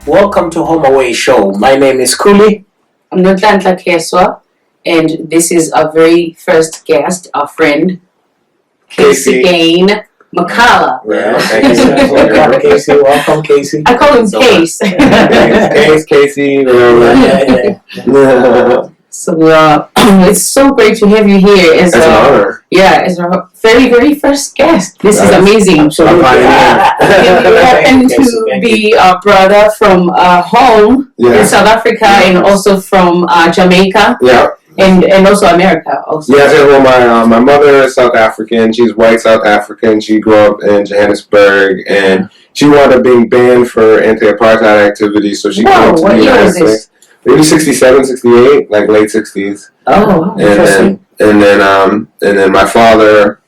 Welcome to Home Away Show. My name is Kuli. I'm Kheswa, and this is our very first guest, our friend, Casey Gain Makala. Well, thank you so much. Welcome, Casey. Welcome, Casey. I call him Case. Case, Casey. So it's so great to have you here. It's an honor. Yeah, as our very, very first guest. This is amazing. Absolutely. You happen to be a brother from home in South Africa and also from Jamaica. Yeah. And also America. Also. Yeah, well, my mother is South African. She's white South African. She grew up in Johannesburg, and she wound up being banned for anti-apartheid activities. So she came to the United States. Maybe 67, 68, like late 60s. Oh, interesting. And then my father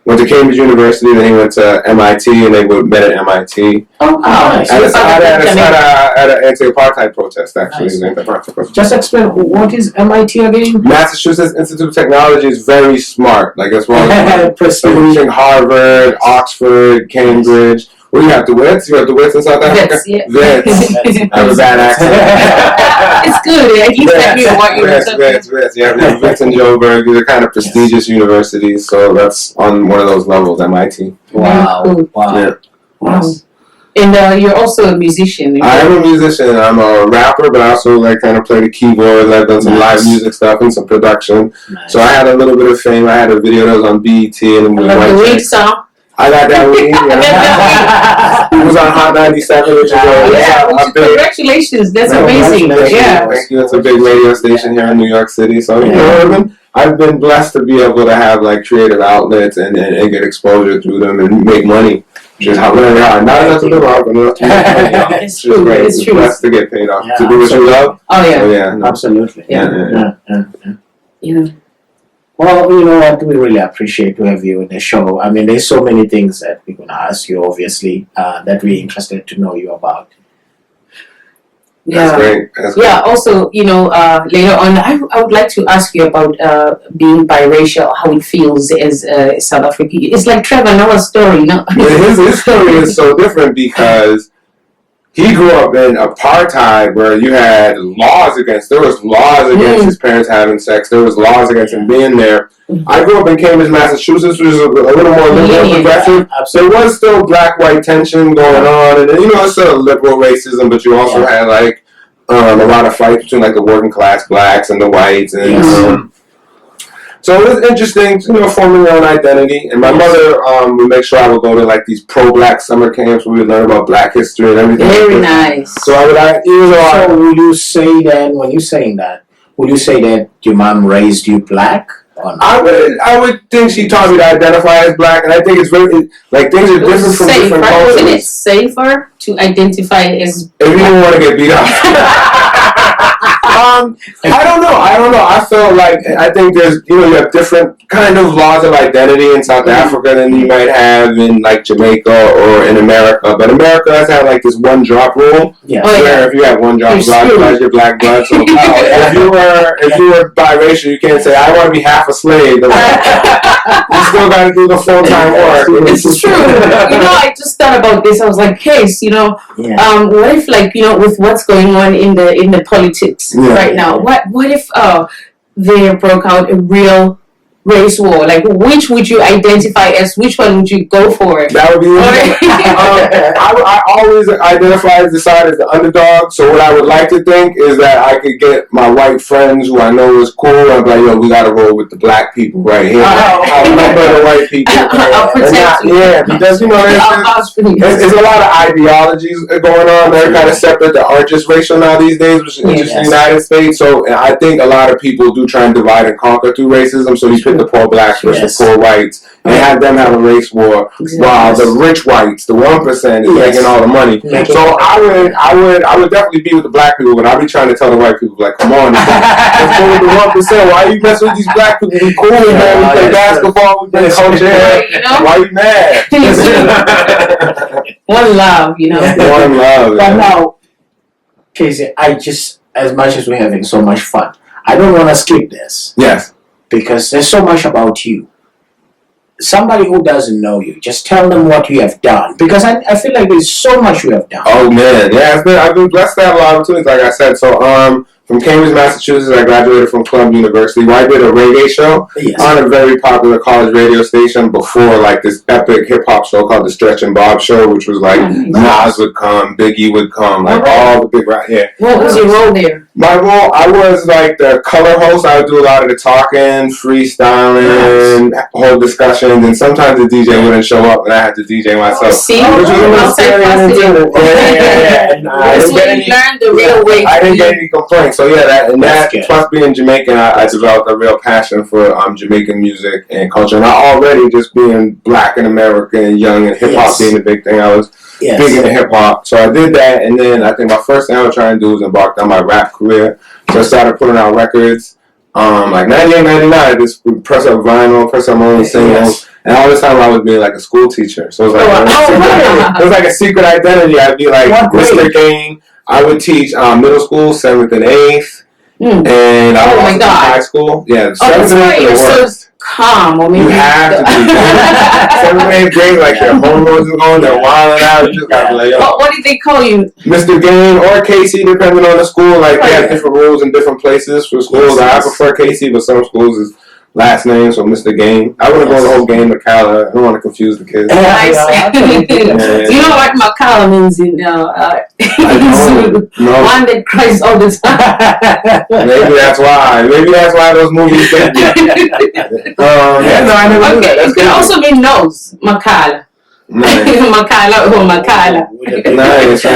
went to Cambridge University. Then he went to MIT, and they met at MIT. Oh, nice. At an anti-apartheid protest, actually. Nice. Just explain, what is MIT again? Massachusetts Institute of Technology is very smart. Like, as well as Harvard, Oxford, Cambridge. What do you have, DeWitt's? You have DeWitt's in South Africa? Wits. I have a bad accent. It's good. At least I knew what you were talking about. Yeah, Wits and Joburg. These are kind of prestigious universities, so that's on one of those levels, MIT. Wow. Yeah. Wow. And you're also a musician. I am a musician. I'm a rapper, but I also kind of play the keyboard. I've done some live music stuff and some production. Nice. So I had a little bit of fame. I had a video that was on BET and the weed song. I got that weed. It was on Hot 97, which is congratulations. That's amazing. Yeah. Thank you. It's a big radio station here in New York City. So I've been blessed to be able to have creative outlets and get exposure through them and make money. Which is how very hard. Not enough to live off, but enough to make money. It's true. It's true. Blessed to get paid off. To do what you love. Oh yeah. So, yeah. No. Absolutely. Yeah. Well, you know what? We really appreciate to have you in the show. I mean, there's so many things that we're going to ask you, obviously, that we're interested to know you about. Yeah. That's great. Yeah. Also, later on, I would like to ask you about being biracial, how it feels as South African. It's like Trevor Noah's story, no? His story is so different because he grew up in apartheid where you had laws against his parents having sex. There was laws against him being there. I grew up in Cambridge, Massachusetts, which is a little more liberal and progressive. There was still black-white tension going on, and it's still liberal racism, but you also had a lot of fights between the working class blacks and the whites, and so it was interesting, forming your own identity. And my mother would make sure I would go to these pro-black summer camps where we would learn about Black history and everything. Very nice. So will you say that when you're saying that? Would you say that your mom raised you black? I would think she taught me to identify as black, and I think it's very things are different from different cultures. Isn't it safer to identify as if you don't want to get beat up? I don't know. I feel I think there's you have different kind of laws of identity in South Africa than you might have in Jamaica or in America. But America has had this one drop rule. Yeah. Where if you have one drop of black blood, you're black blood. So if you were biracial, you can't say I want to be half a slave. You still got to do the full time work. It's true. I just thought about this. I was like, Case, what if with what's going on in the politics right now, what if there broke out a real race war? Which would you identify as? Which one would you go for? That would be I always identify as the side as the underdog. So what I would like to think is that I could get my white friends who I know is cool. I'm like, we got to roll with the black people right here. I'll remember the white people. I'll protect you. Yeah, because there's a lot of ideologies going on. They're kind of separate. There aren't just racial now these days, which is interesting in the United States. So I think a lot of people do try and divide and conquer through racism. So you pick the poor blacks versus the poor whites and have them have a race war while the rich whites, the 1%, is making all the money. So I would definitely be with the black people, but I'd be trying to tell the white people come on, let's go with the 1%. Why are you messing with these black people? We cool, man. We play basketball, we play culture. Why are you mad? One love, One love. But now, Casey, as much as we're having so much fun, I don't want to skip this. Yes. Because there's so much about you. somebody who doesn't know you, just tell them what you have done, because I feel like there's so much you have done. Oh man, yeah, I've been blessed to have a lot of opportunities, like I said. So from Cambridge, Massachusetts, I graduated from Columbia University, where I did a reggae show on a very popular college radio station before, like this epic hip hop show called the Stretch and Bob Show, which was like Nas would come, Biggie would come, like all the big right here. What was your role there? My role, I was like the color host. I would do a lot of the talking, freestyling, whole discussions, and sometimes the DJ wouldn't show up, and I had to DJ myself. See, which was a little scary. That's when you learned the real way. I didn't get any complaints. So yeah, that plus being Jamaican, I developed a real passion for Jamaican music and culture. And I already, just being black and American and young and hip hop being the big thing, I was big into hip hop. So I did that, and then I think my first thing I was trying to do was embark on my rap career. So I started putting out records. Like 98, 99, I just press up vinyl, press up my own singles. And all this time I was being like a school teacher. So it was like, it was like a secret identity. I'd be like Mr. Game. I would teach middle school, 7th and 8th. And I was in high school. Yeah, 7th and 8th were the worst. Calm, or maybe you have to be 7th and 8th grade, like their hormones are going, they're wilding out. You just gotta be like, yo. What did they call you? Mr. Game or Casey, depending on the school. Like they have different rules in different places for schools. I prefer Casey, but some schools is last name, so Mr. Game. I wouldn't go the whole game Macala. I don't want to confuse the kids. Nice. You know what Macala means in Zulu? One that cries all the time. Maybe that's why. Maybe that's why those movies get me. I never knew that. It could also mean nose, Macala. Macala or Macala. Nice. So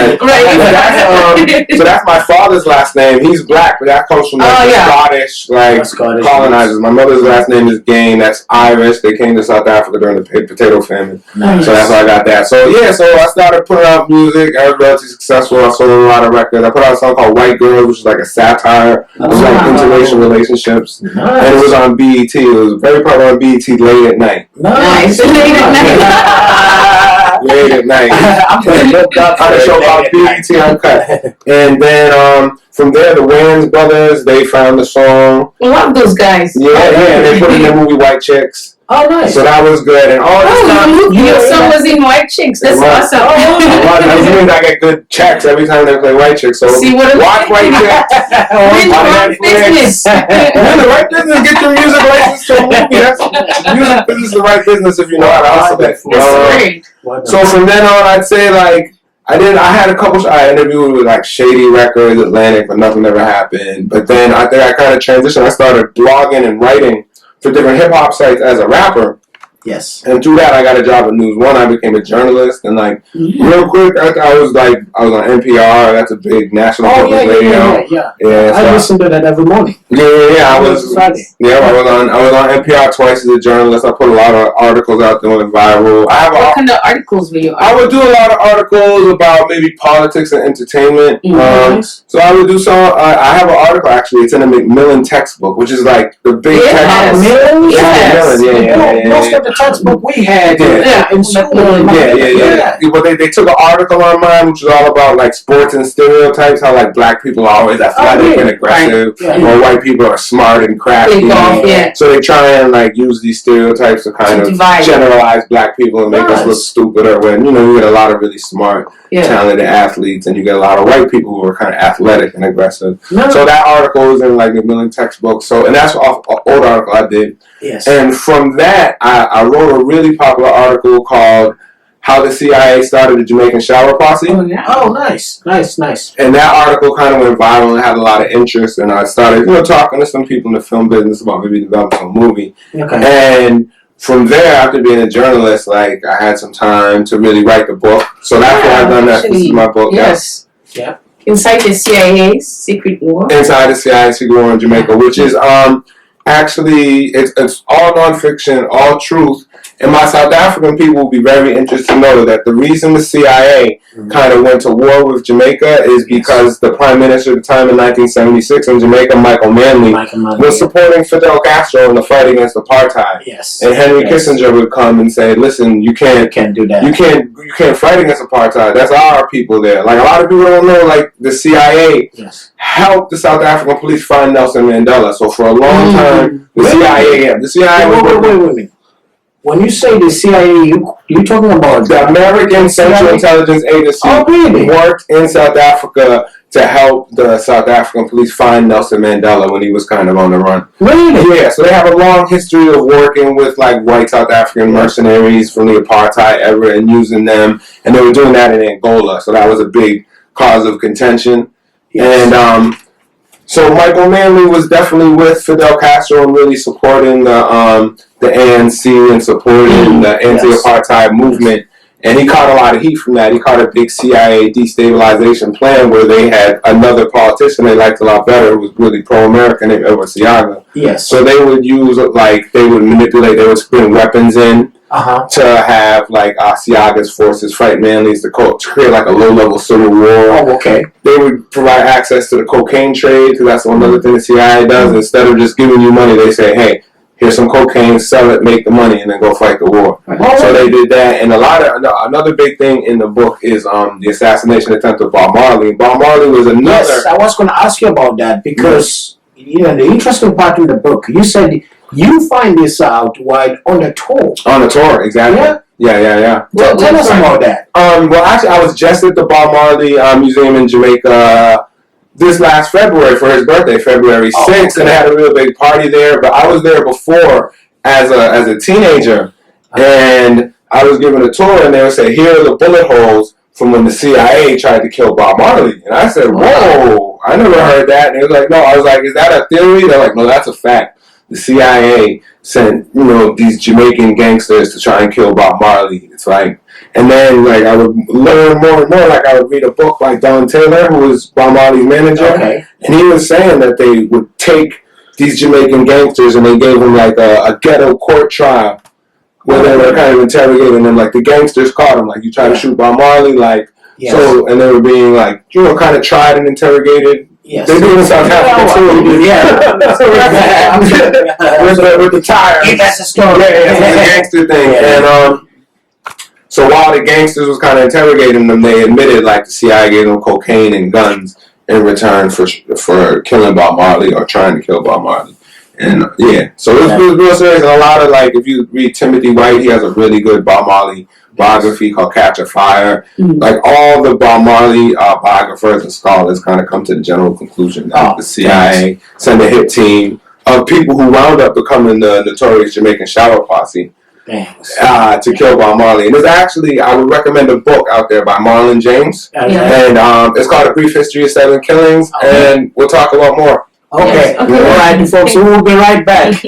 that's my father's last name. He's black, but that comes from Scottish, colonizers. My mother's last name is Gain. That's Irish. They came to South Africa during the potato famine. Nice. So that's how I got that. So yeah, so I started putting out music. I was relatively successful. I sold a lot of records. I put out a song called White Girl, which was like a satire. It was like interracial relationships. Nice. And it was on BET. It was very popular on BET late at night. Nice. Late at night. Late at night. I'm going to look up on a show called BET Uncut. And then from there, the Wayans brothers, they found the song. I love those guys. Yeah, they put it in the movie White Chicks. Oh, nice. So that was good. And all this time, your son was in White Chicks. That's awesome. That means I get good checks every time they play White Chicks. So watch White Chicks. Win the right business. Win the right business. Get your music license to a movie. That's music business, the right business if you know how to hustle it. That's great. So from then on, I'd say like I had a couple. I interviewed with like Shady Records, Atlantic, but nothing ever happened. But then I think I kind of transitioned. I started blogging and writing for different hip hop sites as a rapper. Yes. And through that, I got a job at News One. I became a journalist, and like real quick, I was on NPR. That's a big national public radio. Yeah. I listen to that every morning. Yeah. I was on NPR twice as a journalist. I put a lot of articles out there went viral. What kind of articles were you? I would do a lot of articles about maybe politics and entertainment. So I would do some. I have an article actually. It's in a Macmillan textbook, which is like the big textbook. Macmillan. Most of the textbook we had in school. But they took an article on mine, which was all about like sports and stereotypes. How like black people are always athletic and aggressive, or white people are smart and crafty. So they try and like use these stereotypes to kind of generalize black people and make us look stupider. When you get a lot of really smart, talented athletes, and you get a lot of white people who are kind of athletic and aggressive. So that article is in like a Macmillan textbook. So and that's an old article I did. Yes. And from that, I wrote a really popular article called "How the CIA Started the Jamaican Shower Posse." Oh, nice. And that article kind of went viral and had a lot of interest. And I started, talking to some people in the film business about maybe developing a movie. Okay. And from there, after being a journalist, like I had some time to really write the book. So that's why I've done that. This is my book. Yes. Yeah. Inside the CIA's Secret War. Inside the CIA's Secret War in Jamaica, which is actually it's all nonfiction, all truth. And my South African people will be very interested to know that the reason the CIA kind of went to war with Jamaica is because the Prime Minister at the time in 1976 in Jamaica, Michael Manley, was supporting Fidel Castro in the fight against apartheid. Yes. And Henry Kissinger would come and say, "Listen, you can't do that. You can't fight against apartheid. That's our people there." Like a lot of people don't know, like the CIA helped the South African police find Nelson Mandela. So for a long time, the CIA. Wait. when you say the CIA, you're talking about The American Central Intelligence Agency worked in South Africa to help the South African police find Nelson Mandela when he was kind of on the run. Really? Yeah, so they have a long history of working with like white South African mercenaries from the apartheid era and using them, and they were doing that in Angola, so that was a big cause of contention. Yes. And so Michael Manley was definitely with Fidel Castro and really supporting the ANC and supporting the anti-apartheid movement. And he caught a lot of heat from that. He caught a big CIA destabilization plan where they had another politician they liked a lot better who was really pro-American named Edward Seaga. Yes. So they would use, like, they would manipulate, they would bring weapons in to have, like, Seaga's forces fight Manley's to create, like, a low-level civil war. Oh, okay. They would provide access to the cocaine trade, because that's another thing the CIA does. Instead of just giving you money, they say, hey, here's some cocaine, sell it, make the money, and then go fight the war. So they did that, and another big thing in the book is the assassination attempt of Bob Marley. Bob Marley was another. Yes, I was going to ask you about that because the interesting part in the book, you said you find this out while on the tour. On the tour, exactly. Yeah. Well, tell us about that. Well, actually, I was just at the Bob Marley Museum in Jamaica this last February for his birthday, February 6th, and they had a real big party there. But I was there before as a teenager, and I was given a tour, and they would say, here are the bullet holes from when the CIA tried to kill Bob Marley. And I said, whoa, I never heard that. And they was like, no. I was like, is that a theory? They're like, no, that's a fact. The CIA sent, these Jamaican gangsters to try and kill Bob Marley. It's like, and then like I would learn more and more. Like I would read a book by Don Taylor, who was Bob Marley's manager, and he was saying that they would take these Jamaican gangsters and they gave them like a ghetto court trial where they were kind of interrogating them. Like the gangsters caught them, like you try to shoot Bob Marley, like so, and they were being like kind of tried and interrogated. Yes. They do it in South Africa too. Yeah. with the tire. That's the story. Yeah, it's a gangster thing. And so while the gangsters was kind of interrogating them, they admitted like the CIA gave them cocaine and guns in return for killing Bob Marley or trying to kill Bob Marley. And so it was real serious. And a lot of like, if you read Timothy White, he has a really good Bob Marley biography called Catch a Fire. Like all the Bob Marley biographers and scholars kind of come to the general conclusion that the CIA sent a hit team of people who wound up becoming the notorious Jamaican Shower Posse to kill Bob Marley. And there's actually, I would recommend a book out there by Marlon James. And it's called A Brief History of 7 Killings. And we'll talk about more. Okay. All right, folks. So we'll be right back.